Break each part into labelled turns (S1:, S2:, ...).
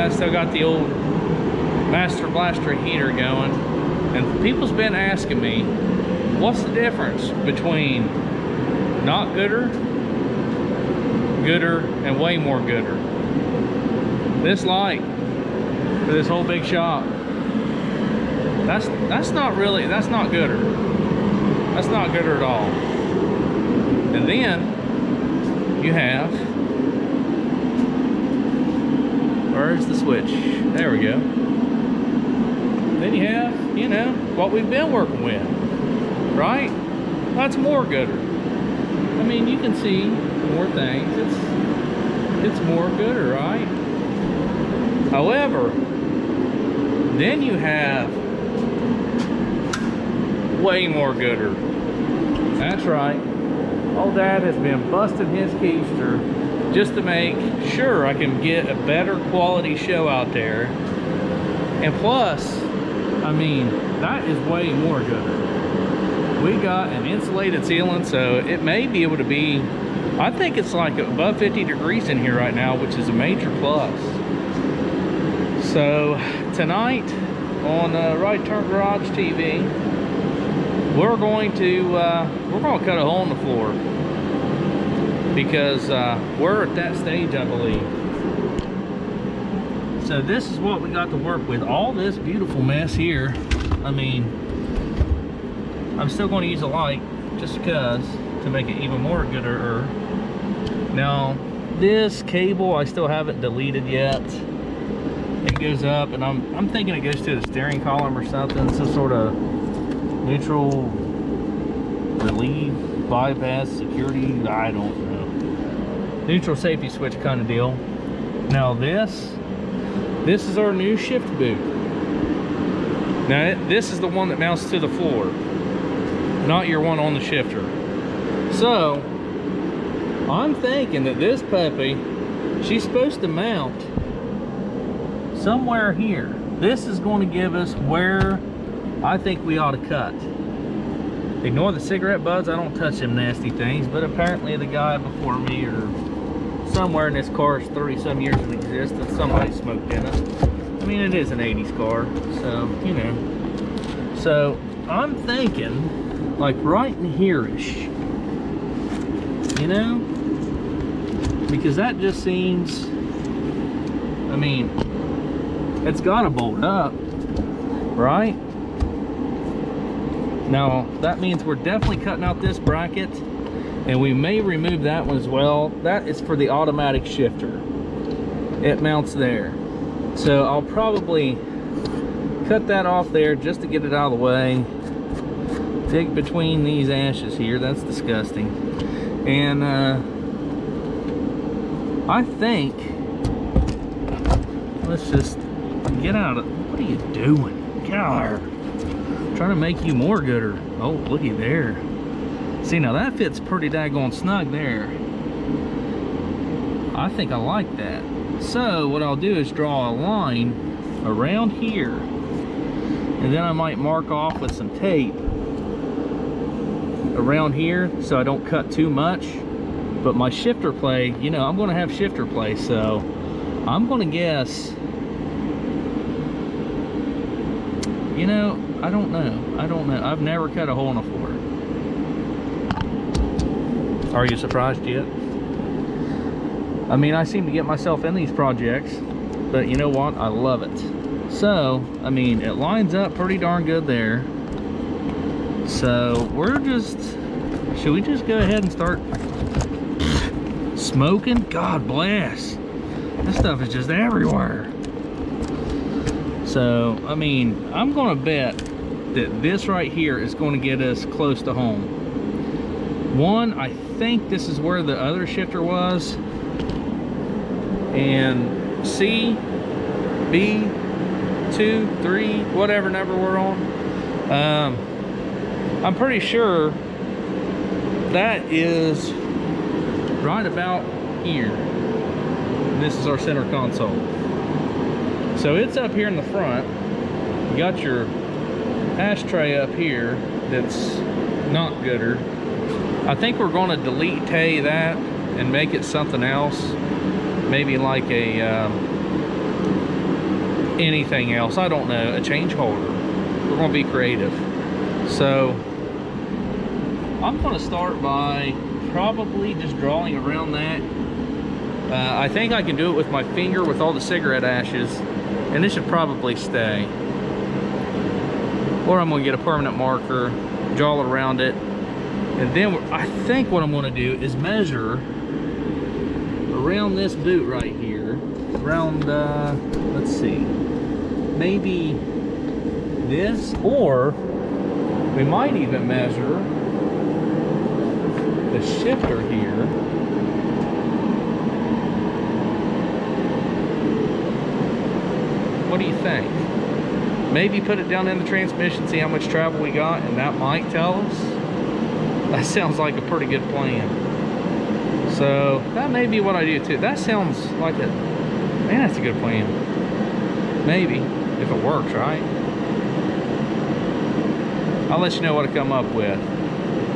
S1: yeah, I still got the old Master Blaster heater going. And people's been asking me, what's the difference between not gooder, gooder, and way more gooder? This light for this whole big shop, that's not gooder. That's not gooder at all. And then you have, where's the switch? There we go. Then you have, you know, what we've been working with, right? That's more gooder. I mean, you can see more things. It's more gooder, right? However, then you have way more gooder. That's right. Old Dad has been busting his keister just to make sure I can get a better quality show out there. And plus, I mean, that is way more gooder. We got an insulated ceiling, so it may be able to be, I think it's like above 50 degrees in here right now, which is a major plus. So tonight on Right Turn Garage TV, we're going to cut a hole in the floor, because we're at that stage, I believe. So this is what we got to work with. All this beautiful mess here. I mean, I'm still going to use a light just because, to make it even more gooder. Now this cable I still haven't deleted yet. It goes up, and I'm thinking it goes to the steering column or something, some sort of neutral relief, bypass, security, I don't know, neutral safety switch kind of deal. Now this is our new shift boot. Now this is the one that mounts to the floor, not your one on the shifter. So I'm thinking that this puppy, she's supposed to mount somewhere here. This is going to give us where I think we ought to cut. Ignore the cigarette butts, I don't touch them nasty things, but apparently the guy before me, or somewhere in this car's 30-some years of existence, somebody smoked in it. I mean, it is an 80s car, so, you know. So, I'm thinking, like right in here-ish, you know? Because that just seems, I mean, it's got to bolt up, right? Now, that means we're definitely cutting out this bracket, and we may remove that one as well. That is for the automatic shifter. It mounts there. So I'll probably cut that off there just to get it out of the way. Dig between these ashes here. That's disgusting. And I think, let's just get out of, what are you doing? Get out of here. I'm trying to make you more gooder. Oh, looky there. See, now that fits pretty daggone snug there. I think I like that. So what I'll do is draw a line around here, and then I might mark off with some tape around here so I don't cut too much. But my shifter play, you know, I'm going to have shifter play, so I'm going to guess, you know, I don't know. I've never cut a hole in a floor. Are you surprised yet? I mean, I seem to get myself in these projects, but you know what? I love it. So, I mean, it lines up pretty darn good there. So, should we just go ahead and start smoking? God bless. This stuff is just everywhere. So, I mean, I'm gonna bet that this right here is going to get us close to home. One, I think this is where the other shifter was. And C, B, 2, 3, whatever number we're on. I'm pretty sure that is right about here. And this is our center console. So it's up here in the front. You got your ashtray up here that's not gooder. I think we're going to delete that and make it something else. Maybe like a anything else. I don't know, a change holder. We're gonna be creative. So I'm gonna start by probably just drawing around that. I think I can do it with my finger with all the cigarette ashes, and it should probably stay. Or I'm gonna get a permanent marker, draw around it, and then I think what I'm gonna do is measure around this boot right here, around, let's see, maybe this, or we might even measure the shifter here. What do you think? Maybe put it down in the transmission, see how much travel we got, and that might tell us. That sounds like a pretty good plan. So that may be what I do too. That sounds like a, man, that's a good plan. Maybe, if it works, right? I'll let you know what I come up with.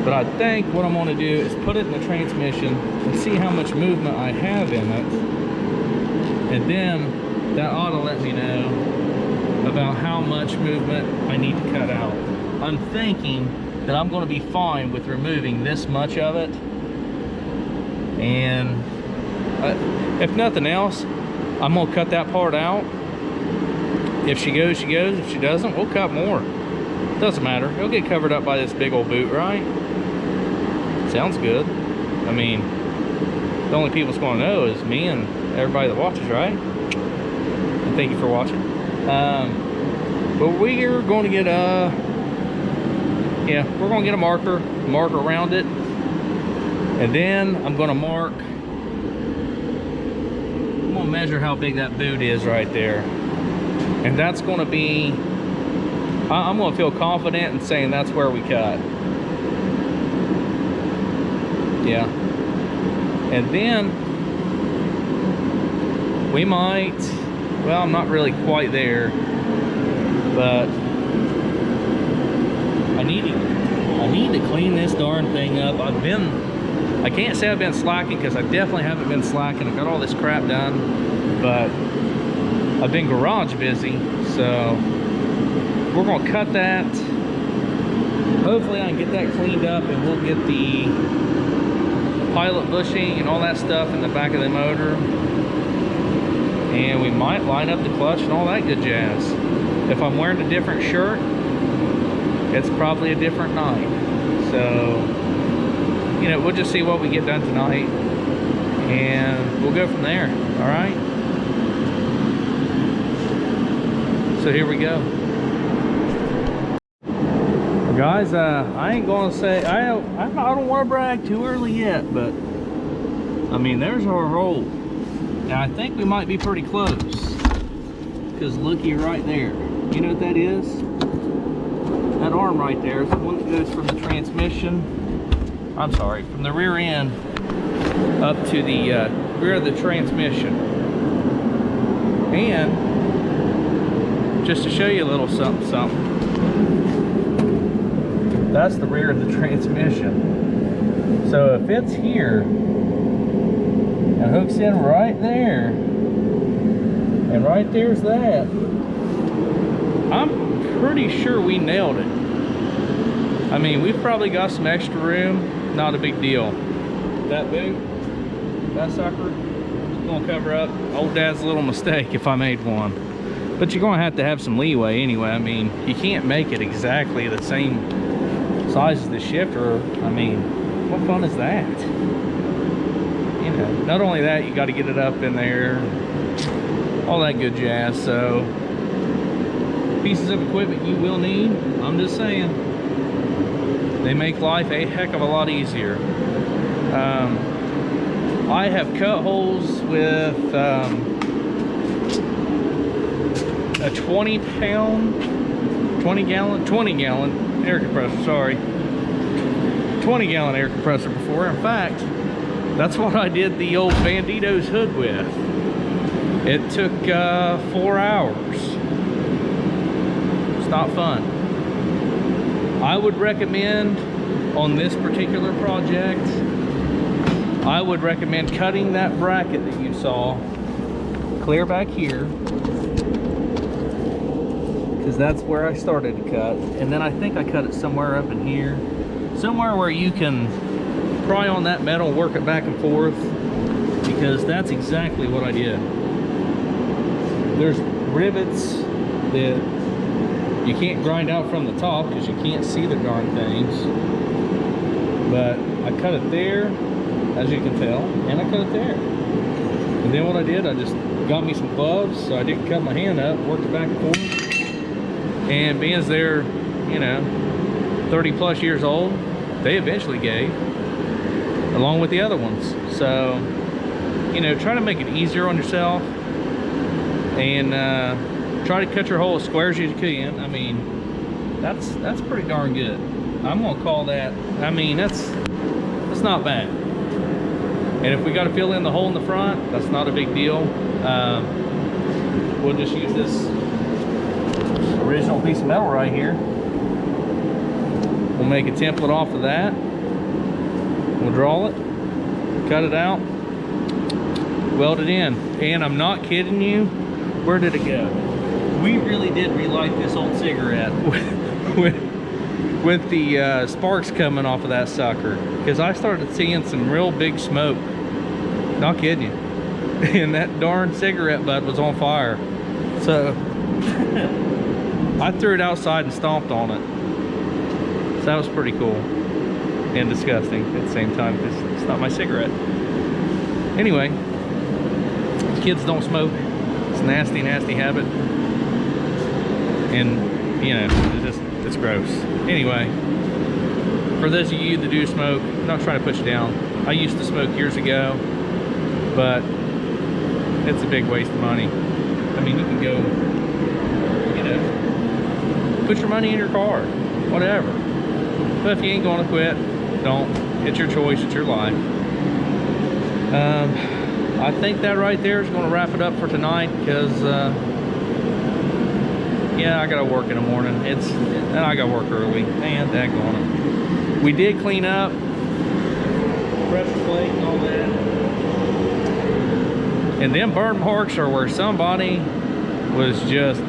S1: But I think what I'm gonna do is put it in the transmission and see how much movement I have in it. And then that ought to let me know about how much movement I need to cut out. I'm thinking that I'm gonna be fine with removing this much of it. And if nothing else, I'm gonna cut that part out. If she goes, she goes. If she doesn't, we'll cut more. Doesn't matter. It'll get covered up by this big old boot, right? Sounds good. I mean, the only people that's gonna know is me and everybody that watches, right? And thank you for watching. But we're going to get a, yeah, we're going to get a marker around it. And then I'm going to mark, I'm going to measure how big that boot is right there. And that's going to be, I'm going to feel confident in saying that's where we cut. Yeah. And then we might, well, I'm not really quite there, but I need to clean this darn thing up. I can't say I've been slacking, because I definitely haven't been slacking. I got all this crap done, but I've been garage busy, so we're gonna cut that. Hopefully I can get that cleaned up, and we'll get the pilot bushing and all that stuff in the back of the motor. And we might line up the clutch and all that good jazz. If I'm wearing a different shirt, it's probably a different night. So, you know, we'll just see what we get done tonight, and we'll go from there. All right. So here we go. Guys, I ain't gonna say, I don't want to brag too early yet, but I mean, there's our hole. Now I think we might be pretty close, because looky right there. You know what that is? That arm right there is the one that goes from the transmission, I'm sorry, from the rear end up to the rear of the transmission. And just to show you a little something, that's the rear of the transmission. So if it's here and hooks in right there, and right there's that, I'm pretty sure we nailed it. I mean, we've probably got some extra room, not a big deal. That boot, that sucker, is gonna cover up old dad's little mistake if I made one. But you're gonna have to have some leeway anyway. I mean, you can't make it exactly the same size as the shifter. I mean, what fun is that? You know, not only that, you got to get it up in there, all that good jazz. So pieces of equipment you will need, I'm just saying, they make life a heck of a lot easier. I have cut holes with a 20 gallon air compressor, sorry, 20 gallon air compressor before. In fact, that's what I did the old Bandito's hood with. It took 4 hours. It's not fun. I would recommend, on this particular project, I would recommend cutting that bracket that you saw clear back here, because that's where I started to cut. And then I think I cut it somewhere up in here, somewhere where you can pry on that metal, work it back and forth, because that's exactly what I did. There's rivets that you can't grind out from the top because you can't see the darn things, but I cut it there, as you can tell, and I cut it there. And then what I did, I just got me some gloves so I didn't cut my hand up, worked it back and forth. And being as they're, you know, 30 plus years old, they eventually gave, along with the other ones. So, you know, try to make it easier on yourself, and try to cut your hole as square as you can. I mean, that's pretty darn good. I'm gonna call that, I mean, that's not bad. And if we got to fill in the hole in the front, that's not a big deal. We'll just use this original piece of metal right here. We'll make a template off of that. We'll draw it, cut it out, weld it in. And I'm not kidding you, where did it go? We really did relight this old cigarette with the sparks coming off of that sucker, because I started seeing some real big smoke. Not kidding you. And that darn cigarette butt was on fire. So I threw it outside and stomped on it. So that was pretty cool and disgusting at the same time, because it's not my cigarette. Anyway, kids don't smoke. It's a nasty, nasty habit. And, you know, it's gross. Anyway, for those of you that do smoke, I'm not trying to put you down. I used to smoke years ago, but it's a big waste of money. I mean, you can go, you know, put your money in your car, whatever. But if you ain't gonna quit, don't. It's your choice, it's your life. I think that right there is gonna wrap it up for tonight, because yeah, I gotta work in the morning. And I gotta work early. Man, daggone it. We did clean up, pressure plate and all that. And them burn marks are where somebody was just,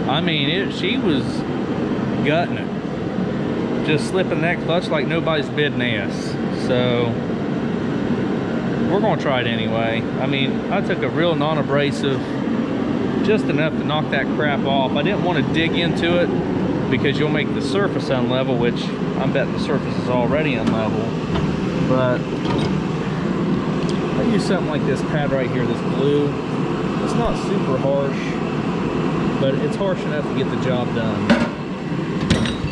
S1: I mean, she was gutting it. Just slipping that clutch like nobody's business. So we're gonna try it anyway. I mean, I took a real non-abrasive, just enough to knock that crap off. I didn't want to dig into it because you'll make the surface unlevel, which I'm betting the surface is already unlevel. But I use something like this pad right here, this blue. It's not super harsh, but it's harsh enough to get the job done.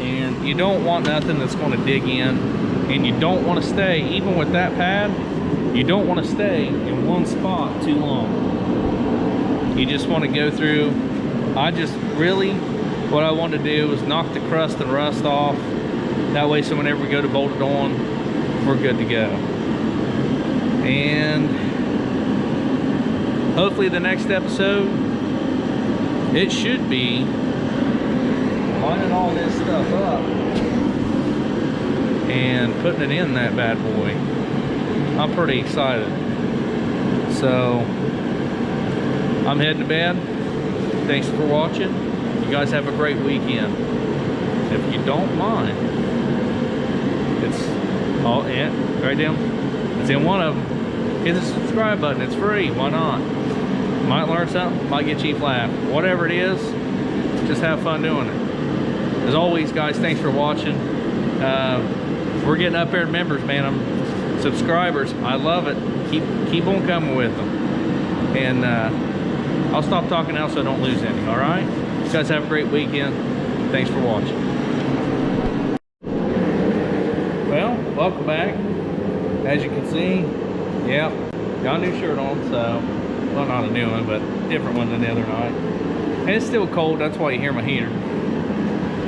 S1: And you don't want nothing that's going to dig in, and you don't want to stay, even with that pad, you don't want to stay in one spot too long. You just want to go through. I just really, what I want to do is knock the crust and rust off. That way, so whenever we go to bolt it on, we're good to go. And hopefully the next episode, it should be lining all this stuff up and putting it in that bad boy. I'm pretty excited. So I'm heading to bed. Thanks for watching. You guys have a great weekend. If you don't mind, it's all in right down. It's in one of them. Hit the subscribe button. It's free. Why not? Might learn something. Might get you a laugh. Whatever it is, just have fun doing it. As always, guys, thanks for watching. We're getting up there in members, man. Subscribers. I love it. Keep on coming with them. And I'll stop talking now so I don't lose any. All right? You guys have a great weekend. Thanks for watching. Well, welcome back. As you can see, yep, got a new shirt on, so, well, not a new one, but different one than the other night. And it's still cold, that's why you hear my heater.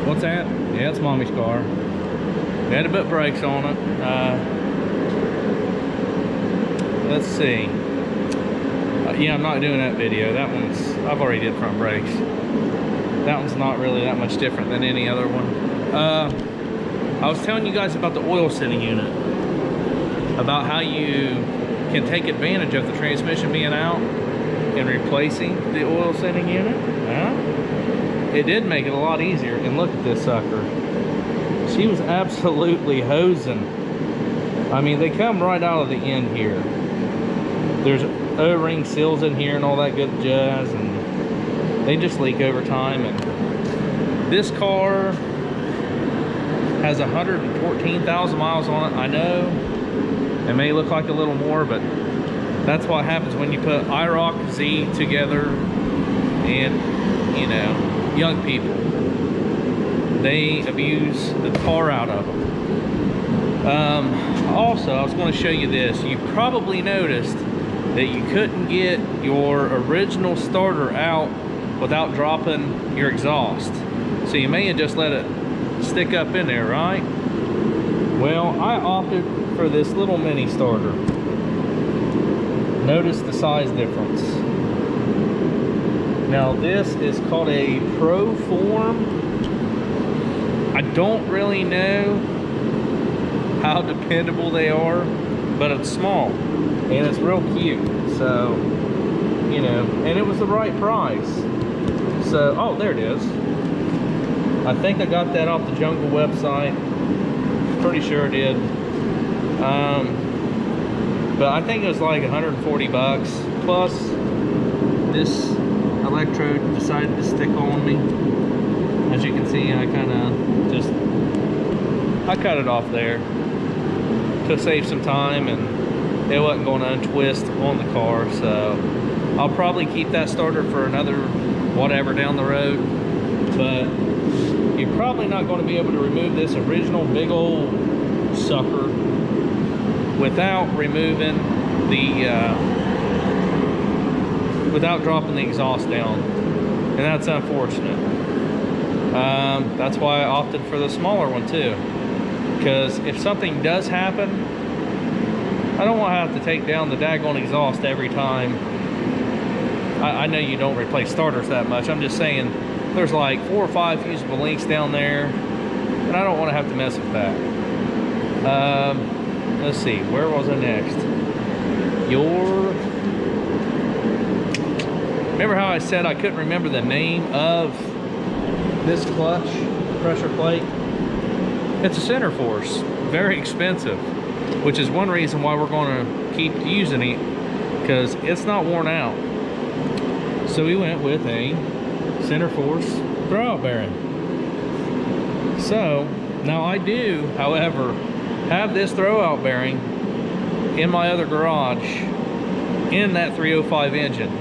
S1: What's that? Yeah, it's Mommy's car. We had to put brakes on it. Let's see. Yeah, I'm not doing that video. That one's, I've already did front brakes. That one's not really that much different than any other one. I was telling you guys about the oil sending unit, about how you can take advantage of the transmission being out and replacing the oil sending unit. it did make it a lot easier. And look at this sucker. She was absolutely hosing. I mean, they come right out of the end here. There's O-ring seals in here and all that good jazz, and they just leak over time. And this car has 114,000 miles on it. I know it may look like a little more, but that's what happens when you put Iroc Z together and, you know, young people. They abuse the tar out of them. Also, I was going to show you this. You probably noticed that you couldn't get your original starter out without dropping your exhaust. So you may have just let it stick up in there, right? Well, I opted for this little mini starter. Notice the size difference. Now this is called a Pro Form. I don't really know how dependable they are, but it's small and it's real cute. So, you know, and it was the right price. So, oh, there it is. I think I got that off the Jungle website. Pretty sure I did. But I think it was like 140 bucks. Plus, this electrode decided to stick on me. As you can see, I kind of just, I cut it off there to save some time, and it wasn't going to untwist on the car. So I'll probably keep that starter for another whatever down the road. But you're probably not going to be able to remove this original big old sucker without removing the without dropping the exhaust down, and that's unfortunate. That's why I opted for the smaller one too, because if something does happen, I don't want to have to take down the daggone exhaust every time. I know you don't replace starters that much. I'm just saying there's like 4 or 5 fusible links down there, and I don't want to have to mess with that. Let's see, where was I next? Remember how I said I couldn't remember the name of this clutch pressure plate? It's a center force, very expensive, which is one reason why we're going to keep using it, because it's not worn out. So we went with a center force throwout bearing. So now I do, however, have this throwout bearing in my other garage in that 305 engine.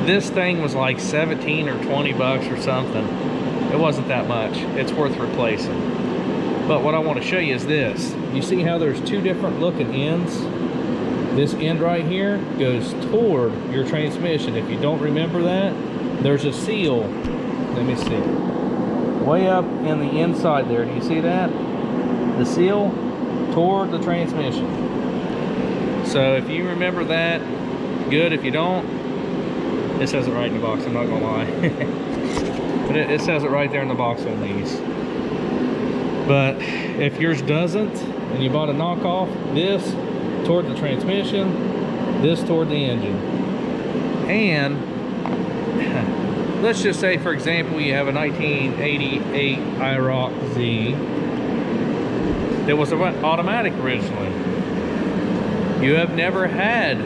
S1: This thing was like 17 or 20 bucks or something. It wasn't that much. It's worth replacing. But what I want to show you is this. You see how there's 2 different looking ends? This end right here goes toward your transmission. If you don't remember that, there's a seal. Let me see. Way up in the inside there. Do you see that? The seal toward the transmission. So if you remember that, good. If you don't, it says it right in the box. I'm not gonna lie. But it says it right there in the box on these. But if yours doesn't, and you bought a knockoff, this toward the transmission, this toward the engine. And let's just say, for example, you have a 1988 Iroc Z that was automatic originally. You have never had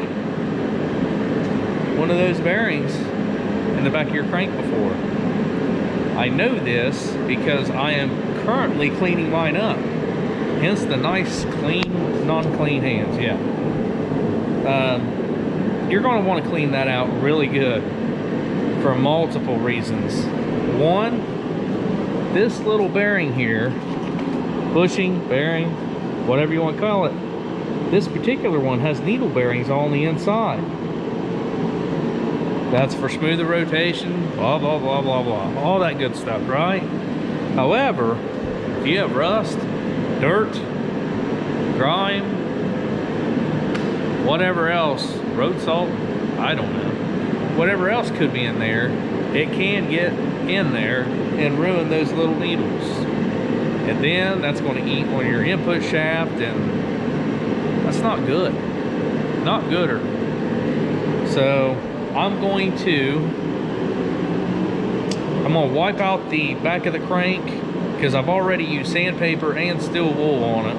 S1: one of those bearings in the back of your crank before. I know this because I am currently cleaning mine up. Hence the nice, clean, non-clean hands, yeah. You're going to want to clean that out really good for multiple reasons. One, this little bearing here, bushing, bearing, whatever you want to call it, this particular one has needle bearings on the inside. That's for smoother rotation, blah, blah, blah, blah, blah. All that good stuff, right? However, if you have rust, dirt, grime, whatever else, road salt, I don't know, whatever else could be in there, it can get in there and ruin those little needles. And then that's going to eat on your input shaft, and that's not good. Not gooder. So I'm going I'm gonna wipe out the back of the crank because I've already used sandpaper and steel wool on it.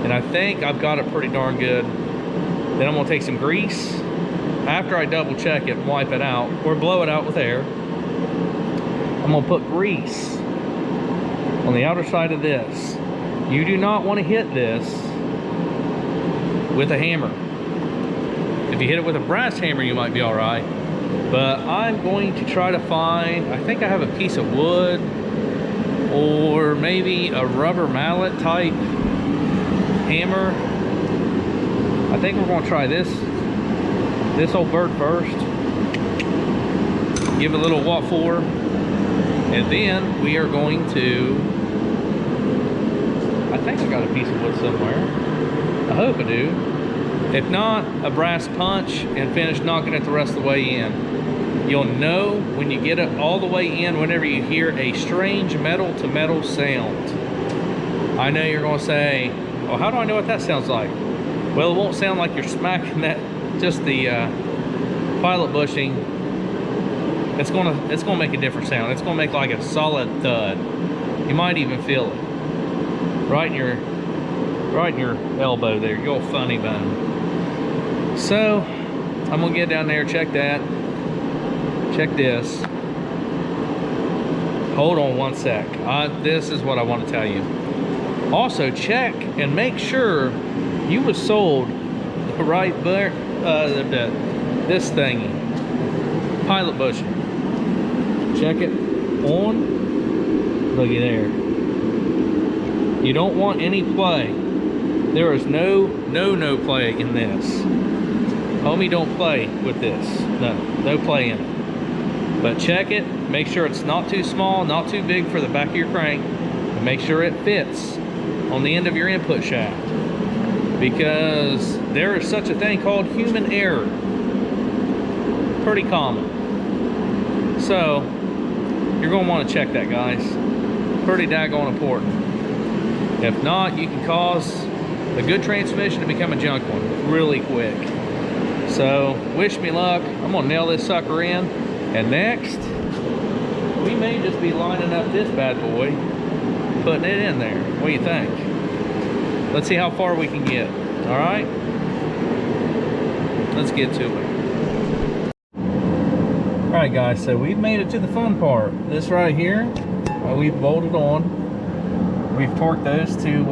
S1: And I think I've got it pretty darn good. Then I'm gonna take some grease after I double check it and wipe it out, or blow it out with air. I'm gonna put grease on the outer side of this. You do not want to hit this with a hammer. If you hit it with a brass hammer, you might be all right. But I'm going to try to find, I think I have a piece of wood or maybe a rubber mallet type hammer. I think we're going to try this old bird first. Give it a little what for. And then we are going to, I think I got a piece of wood somewhere. I hope I do. If not, a brass punch and finish knocking it the rest of the way in. You'll know when you get it all the way in whenever you hear a strange metal to metal sound. I know you're going to say, well, how do I know what that sounds like? Well, it won't sound like you're smacking that, just the pilot bushing. It's gonna make a different sound. It's gonna make like a solid thud. You might even feel it right in your elbow there, your funny bone. So I'm gonna get down there, check that, check this. Hold on one sec. This is what I want to tell you. Also, check and make sure you was sold the right this thingy, pilot bushing. Check it on. Looky there. You don't want any play. There is no play in this. Homie, don't play with this. No play in it. But check it. Make sure it's not too small, not too big for the back of your crank. And make sure it fits on the end of your input shaft. Because there is such a thing called human error. Pretty common. So, you're going to want to check that, guys. Pretty daggone important. If not, you can cause a good transmission to become a junk one really quick. So, wish me luck. I'm going to nail this sucker in. And next, we may just be lining up this bad boy, putting it in there. What do you think? Let's see how far we can get. All right? Let's get to it. Alright guys, so we've made it to the fun part. This right here, we've bolted on. We've torqued those to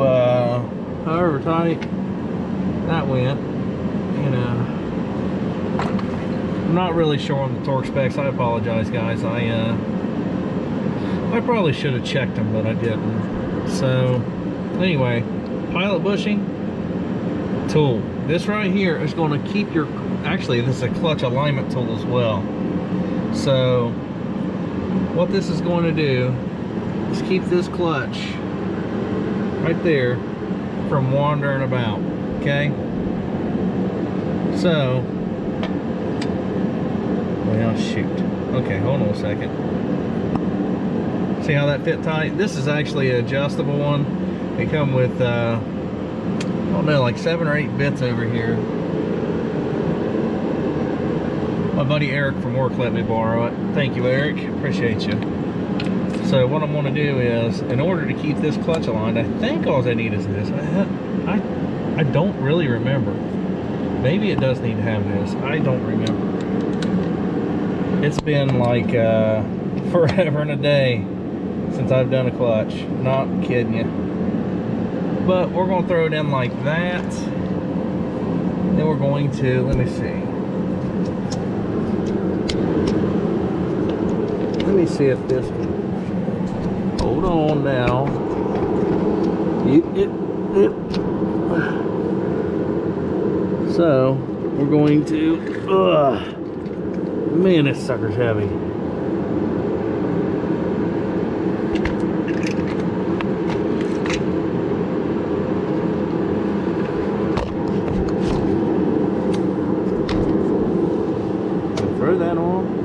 S1: however tight that went. You know, I'm not really sure on the torque specs. I apologize guys. I probably should have checked them, but I didn't. So anyway, pilot bushing tool. This right here is going to keep your, actually this is a clutch alignment tool as well. So what this is going to do is keep this clutch right there from wandering about, okay? So, well, shoot. Okay, hold on a second. See how that fit tight? This is actually an adjustable one. They come with, I don't know, like 7 or 8 bits over here. My buddy Iroc from work let me borrow it. Thank you, Iroc. Appreciate you. So what I'm going to do is, in order to keep this clutch aligned, I think all I need is this. I don't really remember. Maybe it does need to have this. I don't remember. It's been like forever and a day since I've done a clutch. Not kidding you. But we're going to throw it in like that. Then we're going to, let me see. Let me see if this one, hold on now. So we're going to, man, this sucker's heavy. Throw that on.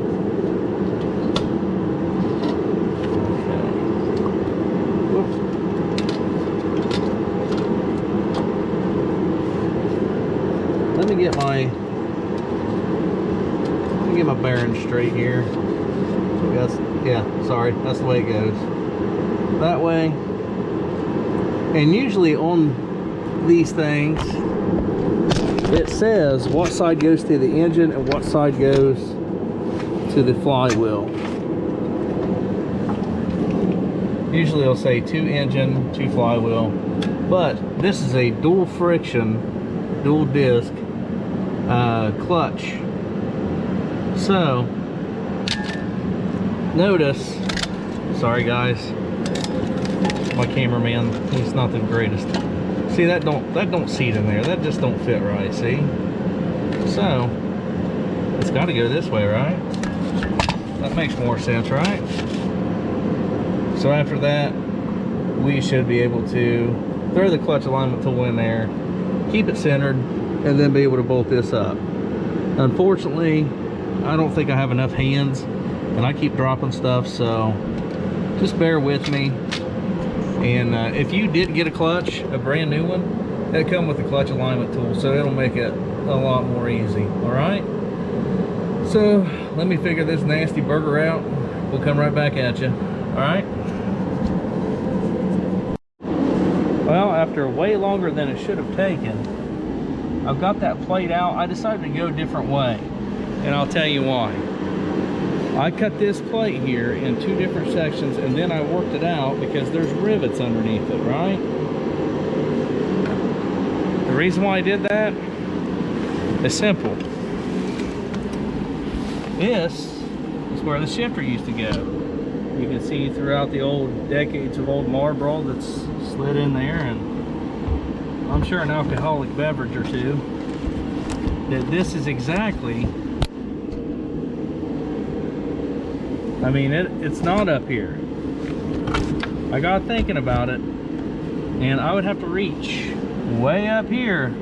S1: Let me get my bearings straight here. sorry, that's the way it goes. That way. And usually on these things, it says what side goes to the engine and what side goes to the flywheel. Usually it'll say 2 engine, 2 flywheel, but this is a dual friction, dual disc clutch. So notice, sorry guys, my cameraman, he's not the greatest. See, that don't seat in there, that just don't fit right, see? So it's got to go this way, right? That makes more sense, right? So after that, we should be able to throw the clutch alignment tool in there, keep it centered, and then be able to bolt this up. Unfortunately, I don't think I have enough hands, and I keep dropping stuff, so just bear with me. And if you did get a clutch, a brand new one, it'll come with the clutch alignment tool, so it'll make it a lot more easy. All right, so let me figure this nasty burger out. We'll come right back at you. All right. Well, after way longer than it should have taken, I've got that plate out. I decided to go a different way, and I'll tell you why. I cut this plate here in 2 different sections, and then I worked it out because there's rivets underneath it, right? The reason why I did that is simple. This is where the shifter used to go. You can see throughout the old decades of old marble that's slid in there, and I'm sure an alcoholic beverage or two, that this is exactly, I mean, it's not up here. I got thinking about it, and I would have to reach way up here.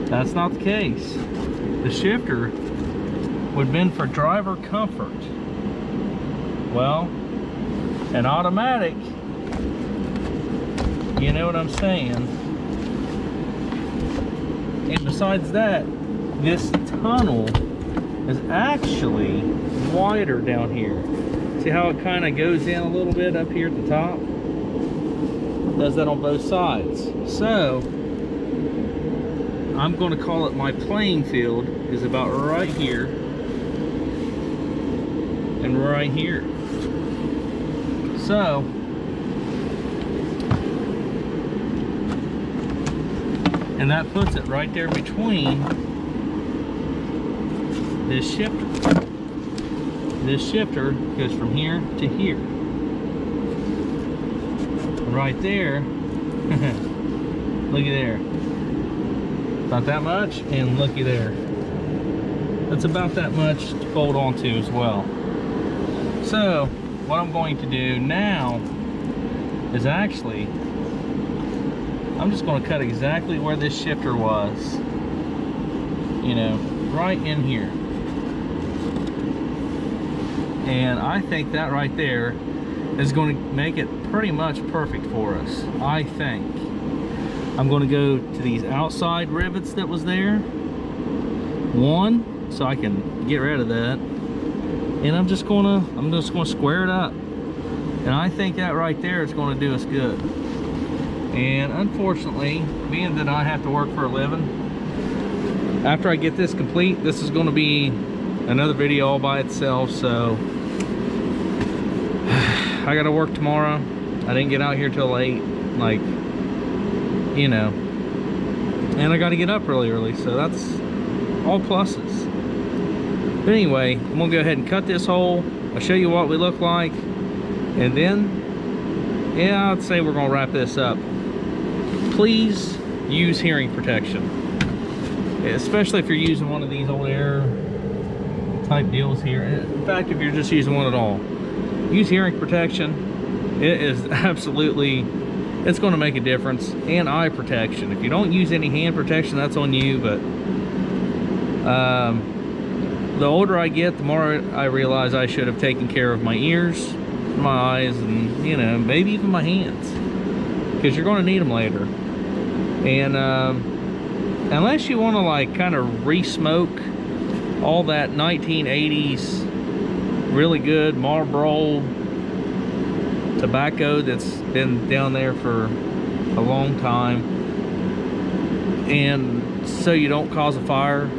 S1: That's not the case. The shifter would have been for driver comfort. Well, an automatic, you know what I'm saying? And besides that, this tunnel is actually wider down here. See how it kind of goes in a little bit up here at the top? It does that on both sides. So I'm going to call it my playing field is about right here and right here. So and that puts it right there between this shifter. This shifter goes from here to here. Right there, looky there. Not that much, and looky there. That's about that much to fold onto as well. So, what I'm going to do now is actually, I'm just going to cut exactly where this shifter was. You know, right in here. And I think that right there is going to make it pretty much perfect for us, I think. I'm going to go to these outside rivets that was there. One, so I can get rid of that. And I'm just going to square it up. And I think that right there is going to do us good. And unfortunately, being that I have to work for a living, after I get this complete, this is going to be another video all by itself. So I gotta work tomorrow. I didn't get out here till late, like, you know, and I gotta get up really early, so that's all pluses. But anyway, I'm gonna go ahead and cut this hole. I'll show you what we look like, and then, yeah, I'd say we're gonna wrap this up. Please use hearing protection, especially if you're using one of these old air type deals here. In fact, if you're just using one at all, use hearing protection. It is absolutely, it's going to make a difference. And eye protection. If you don't use any hand protection, that's on you. But the older I get, the more I realize I should have taken care of my ears, my eyes, and, you know, maybe even my hands, because you're going to need them later. And unless you want to like kind of re-smoke all that 1980s really good Marlboro tobacco that's been down there for a long time, and so you don't cause a fire.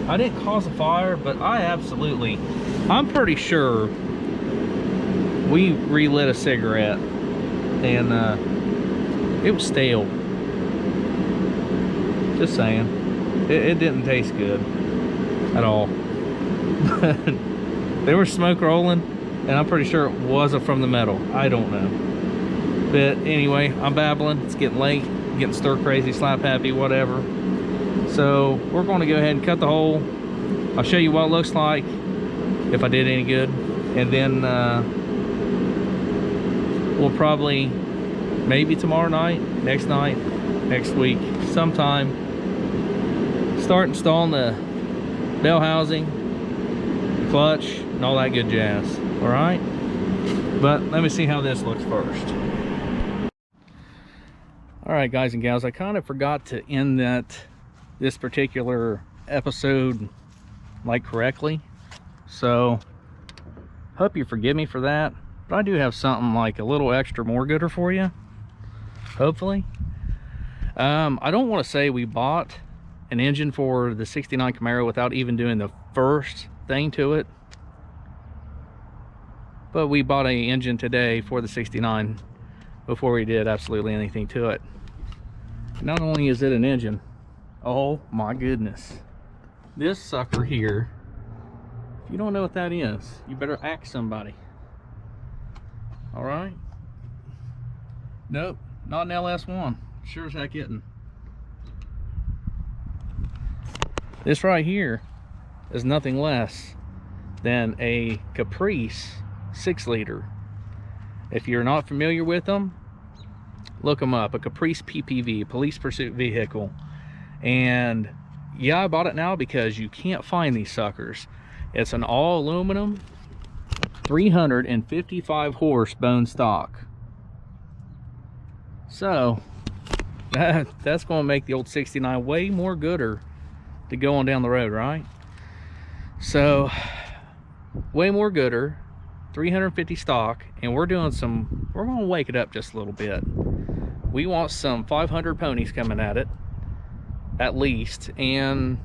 S1: I didn't cause a fire, but I'm pretty sure we relit a cigarette and it was stale. Just saying, it didn't taste good at all. There was smoke rolling, and I'm pretty sure it wasn't from the metal. I don't know. But anyway, I'm babbling. It's getting late, getting stir crazy, slap happy, whatever. So we're going to go ahead and cut the hole. I'll show you what it looks like, if I did any good, and then we'll probably, maybe tomorrow night, next week, sometime, start installing the bell housing, clutch, and all that good jazz. All right, but let me see how this looks first. All right, guys and gals, I kind of forgot to end this particular episode like correctly, so hope you forgive me for that. But I do have something like a little extra more gooder for you, hopefully. I don't want to say we bought an engine for the 69 Camaro without even doing the first thing to it, but we bought an engine today for the 69 before we did absolutely anything to it. Not only is it an engine, oh my goodness, this sucker here, if you don't know what that is, you better ask somebody. All right, nope, not an LS1, sure as heck isn't. This right here is nothing less than a Caprice 6-liter. If you're not familiar with them, look them up. A Caprice PPV, police pursuit vehicle. And yeah, I bought it now because you can't find these suckers. It's an all aluminum 355 horse bone stock. So that's going to make the old 69 way more gooder to go on down the road, right? So way more gooder, 350 stock, and we're going to wake it up just a little bit. We want some 500 ponies coming at it at least, and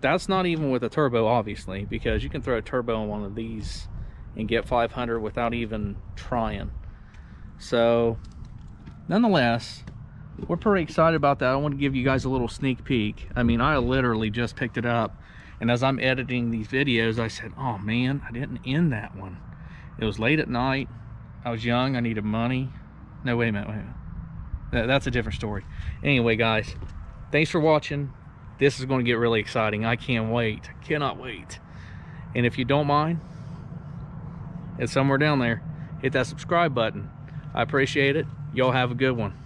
S1: that's not even with a turbo, obviously, because you can throw a turbo on one of these and get 500 without even trying. So nonetheless, we're pretty excited about that. I want to give you guys a little sneak peek. I mean, I literally just picked it up, and as I'm editing these videos, I said, oh man, I didn't end that one. It was late at night, I was young, I needed money. No, wait a minute. That's a different story. Anyway, guys, thanks for watching. This is going to get really exciting. I can't wait. I cannot wait. And if you don't mind, it's somewhere down there, hit that subscribe button. I appreciate it. Y'all have a good one.